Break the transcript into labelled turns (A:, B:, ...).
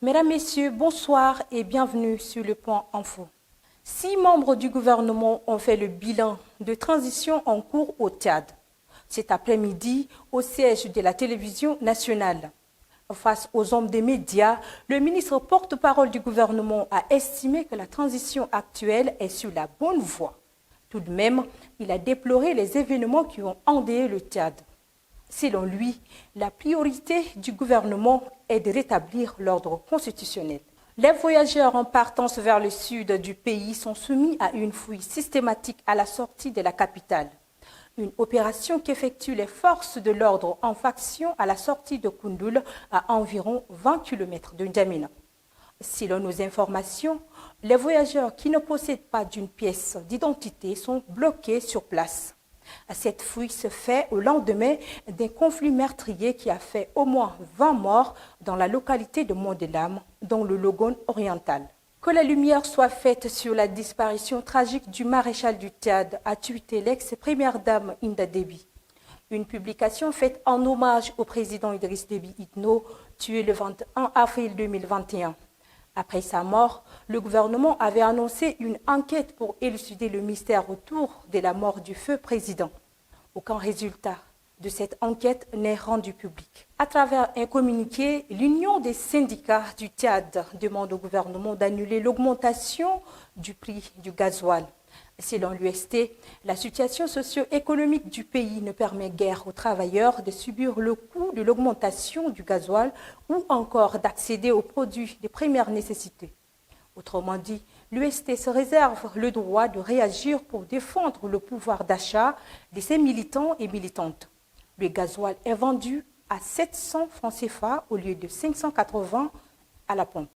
A: Mesdames, Messieurs, bonsoir et bienvenue sur le Point Info. 6 membres du gouvernement ont fait le bilan de transition en cours au Tchad. Cet après-midi, au siège de la télévision nationale. Face aux hommes des médias, le ministre porte-parole du gouvernement a estimé que la transition actuelle est sur la bonne voie. Tout de même, il a déploré les événements qui ont endeuillé le Tchad. Selon lui, la priorité du gouvernement est de rétablir l'ordre constitutionnel. Les voyageurs en partance vers le sud du pays sont soumis à une fouille systématique à la sortie de la capitale. Une opération qu'effectuent les forces de l'ordre en faction à la sortie de Koundoul, à environ 20 km de N'Djamena. Selon nos informations, les voyageurs qui ne possèdent pas d'une pièce d'identité sont bloqués sur place. Cette fouille se fait au lendemain d'un conflit meurtrier qui a fait au moins 20 morts dans la localité de Mondelam, dans le Logone oriental. Que la lumière soit faite sur la disparition tragique du maréchal du Tchad, a tweeté l'ex-première dame Inda Déby. Une publication faite en hommage au président Idriss Déby Itno, tué le 21 avril 2021. Après sa mort, le gouvernement avait annoncé une enquête pour élucider le mystère autour de la mort du feu président. Aucun résultat de cette enquête n'est rendu public. À travers un communiqué, l'Union des syndicats du Tchad demande au gouvernement d'annuler l'augmentation du prix du gasoil. Selon l'UST, la situation socio-économique du pays ne permet guère aux travailleurs de subir le coût de l'augmentation du gasoil ou encore d'accéder aux produits de première nécessité. Autrement dit, l'UST se réserve le droit de réagir pour défendre le pouvoir d'achat de ses militants et militantes. Le gasoil est vendu à 700 francs CFA au lieu de 580 à la pompe.